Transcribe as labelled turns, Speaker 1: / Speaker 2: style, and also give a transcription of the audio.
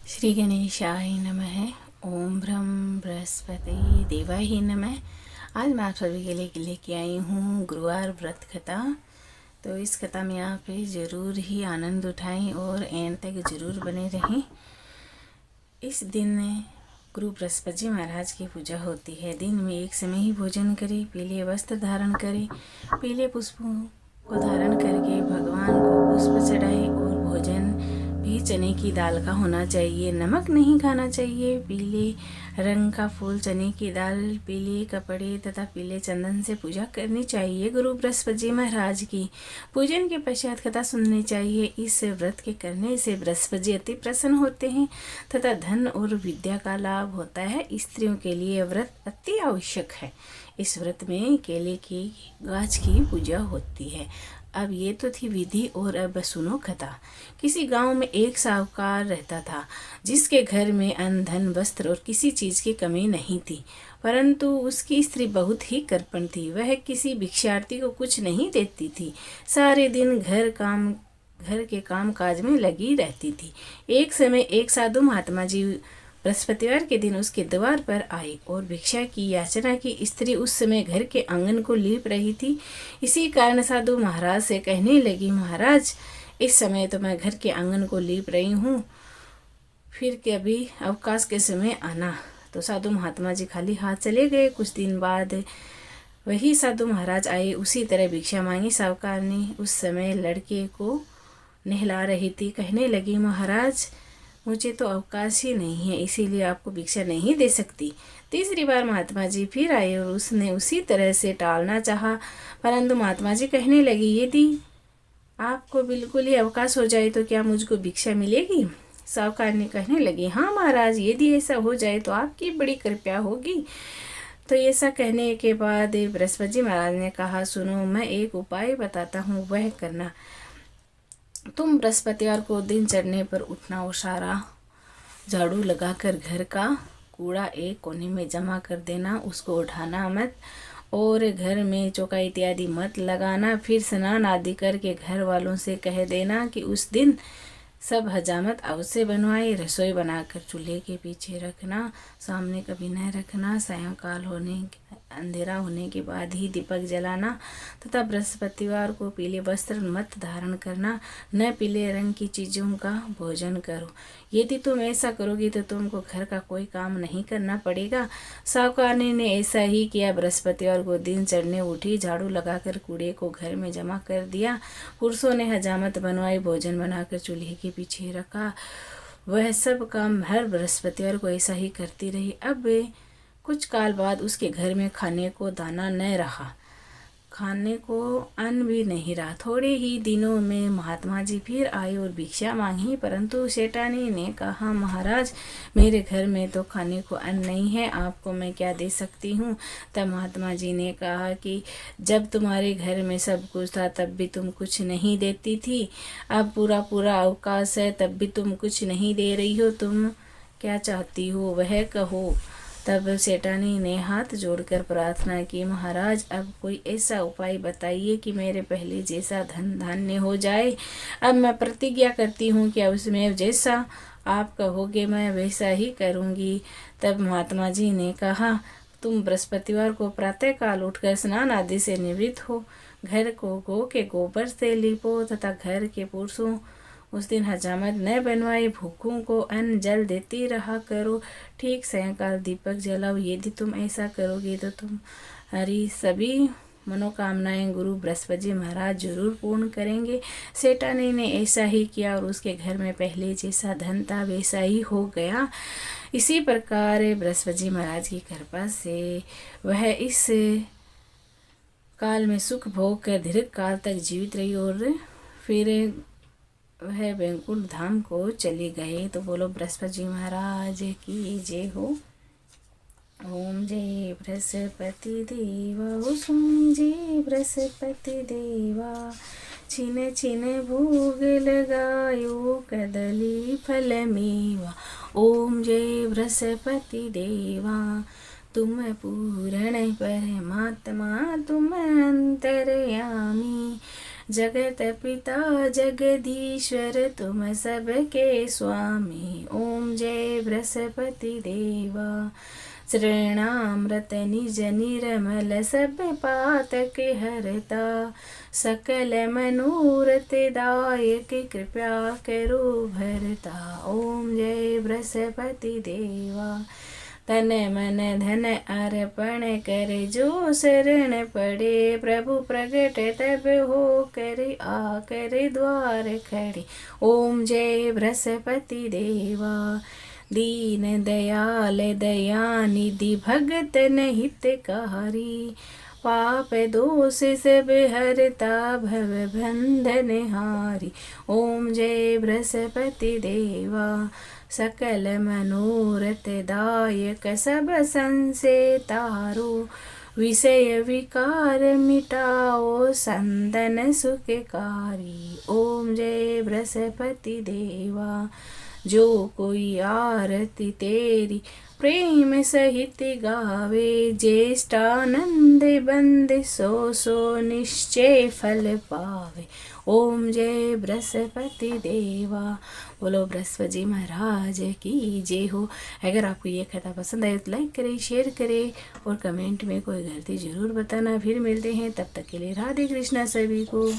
Speaker 1: श्री गणेशाय नमः। ओम ब्रह्म बृहस्पति देवाय नमः। आज मैं आप सभी के लिए लेके आई हूँ गुरुवार व्रत कथा। तो इस कथा में आप ज़रूर ही आनंद उठाएं और एंड तक ज़रूर बने रहें। इस दिन गुरु बृहस्पति जी महाराज की पूजा होती है। दिन में एक समय ही भोजन करें, पीले वस्त्र धारण करें, पीले पुष्पों को धारण करके भगवान को पुष्प चढ़ाएं और भोजन भी चने की दाल का होना चाहिए। नमक नहीं खाना चाहिए। पीले रंग का फूल, चने की दाल, पीले कपड़े तथा पीले चंदन से पूजा करनी चाहिए गुरु बृहस्पति जी महाराज की। पूजन के पश्चात कथा सुननी चाहिए। इस व्रत के करने से बृहस्पति जी अति प्रसन्न होते हैं तथा धन और विद्या का लाभ होता है। स्त्रियों के लिए व्रत अति आवश्यक है। इस व्रत में केले की गाछ की पूजा होती है। अब ये तो थी विधि और अब सुनो कथा। किसी गांव में एक साहूकार रहता था जिसके घर में अन्न, धन, वस्त्र और किसी चीज़ की कमी नहीं थी, परंतु उसकी स्त्री बहुत ही कृपण थी। वह किसी भिक्षार्थी को कुछ नहीं देती थी। सारे दिन घर के काम काज में लगी रहती थी। एक समय एक साधु महात्मा जी बृहस्पतिवार के दिन उसके द्वार पर आए और भिक्षा की याचना की। स्त्री उस समय घर के आंगन को लीप रही थी। इसी कारण साधु महाराज से कहने लगी, महाराज, इस समय तो मैं घर के आंगन को लीप रही हूँ, फिर कभी अवकाश के समय आना। तो साधु महात्मा जी खाली हाथ चले गए। कुछ दिन बाद वही साधु महाराज आए। उसी तरह भिक्षा मांगी। साहूकार ने उस समय लड़के को नहला रही थी। कहने लगी, महाराज, मुझे तो अवकाश ही नहीं है, इसीलिए आपको भिक्षा नहीं दे सकती। तीसरी बार महात्मा जी फिर आए और उसने उसी तरह से टालना चाहा, परंतु महात्मा जी कहने लगी, यदि आपको बिल्कुल ही अवकाश हो जाए तो क्या मुझको भिक्षा मिलेगी? साहूकार ने कहने लगी, हाँ महाराज, यदि ऐसा हो जाए तो आपकी बड़ी कृपा होगी। तो ऐसा कहने के बाद बृहस्पति जी महाराज ने कहा, सुनो, मैं एक उपाय बताता हूँ, वह करना। तुम बृहस्पतिवार को दिन चढ़ने पर उठना और सारा झाड़ू लगाकर घर का कूड़ा एक कोने में जमा कर देना। उसको उठाना मत और घर में चौका इत्यादि मत लगाना। फिर स्नान आदि करके घर वालों से कह देना कि उस दिन सब हजामत अवश्य बनवाए। रसोई बनाकर चूल्हे के पीछे रखना, सामने कभी न रखना। सायंकाल अंधेरा होने के बाद ही दीपक जलाना तथा बृहस्पतिवार को पीले वस्त्र मत धारण करना। न पीले रंग की चीज़ों का भोजन करो। यदि तुम ऐसा करोगी तो तुमको घर का कोई काम नहीं करना पड़ेगा। साहूकार ने ऐसा ही किया। बृहस्पतिवार को दिन चढ़ने उठी, झाड़ू लगाकर कूड़े को घर में जमा कर दिया। पुरुषों ने हजामत बनवाई, भोजन बनाकर चूल्हे के पीछे रखा। वह सब काम हर बृहस्पतिवार को ऐसा ही करती रही। अब कुछ काल बाद उसके घर में खाने को दाना न रहा, खाने को अन्न भी नहीं रहा। थोड़े ही दिनों में महात्मा जी फिर आए और भिक्षा मांगी, परंतु सेठानी ने कहा, महाराज, मेरे घर में तो खाने को अन्न नहीं है, आपको मैं क्या दे सकती हूँ? तब महात्मा जी ने कहा कि जब तुम्हारे घर में सब कुछ था तब भी तुम कुछ नहीं देती थी, अब पूरा पूरा अवकाश है तब भी तुम कुछ नहीं दे रही हो, तुम क्या चाहती हो वह कहो। तब सेठानी ने हाथ जोड़कर प्रार्थना की, महाराज, अब कोई ऐसा उपाय बताइए कि मेरे पहले जैसा धन धान्य हो जाए। अब मैं प्रतिज्ञा करती हूँ कि उसमें जैसा आप कहोगे मैं वैसा ही करूँगी। तब महात्मा जी ने कहा, तुम बृहस्पतिवार को प्रातःकाल उठकर स्नान आदि से निवृत्त हो, घर को गौ के गोबर से लीपो तथा घर के पुरुषों उस दिन हजामत न बनवाए, भूखों को अन्न जल देती रहा करो। ठीक सायंकाल दीपक जलाओ। यदि तुम ऐसा करोगे तो तुम्हारी सभी मनोकामनाएं गुरु बृहस्पति जी महाराज जरूर पूर्ण करेंगे। सेठानी ने ऐसा ही किया और उसके घर में पहले जैसा धन था वैसा ही हो गया। इसी प्रकार बृहस्पति जी महाराज की कृपा से वह इस काल में सुख भोग कर दीर्घ काल तक जीवित रही और फिर वह वैकुंठ धाम को चले गए। तो बोलो बृहस्पति जी महाराज की जय हो। ओम जय बृहस्पति देवा, ओम जय बृहस्पति देवा, छिन छिन भोग लगायो कदली फल मेवा। ओम जय बृहस्पति देवा, तुम पूर्ण परमात्मा, तुम अंतर्यामी, जगत पिता जगदीश्वर तुम सबके स्वामी। ओम जय बृहस्पति देवा। श्रेणामृत निज निर्मल सब पातक हरता। सकल मनोरथ दायक कृपा करो भरता। ओम जय बृहस्पति देवा। तन मन धन अर्पण कर जो शरण पड़े। प्रभु प्रगट तब हो कर आकर द्वार खड़े। ओम जय बृहस्पति देवा। दीन दयाल दयानिधि भगत हितकारी। पाप दोष सब हरता भव बंधन हारी। ओम जय बृहस्पति देवा। सकल मनोरथ दायक सब संशय तारो। विषय विकार मिटाओ संदन सुखकारी। ओम जय बृहस्पति देवा। जो कोई आरती तेरी प्रेम सहित गावे। ज्येष्ठानंद बंद सो सो निश्चय फल पावे। ओम जय बृहस्पति देवा। बोलो बृहस्पति जी महाराज की जय हो। अगर आपको ये कथा पसंद आए तो लाइक करें, शेयर करें और कमेंट में कोई गलती ज़रूर बताना। फिर मिलते हैं, तब तक के लिए राधे कृष्णा सभी को।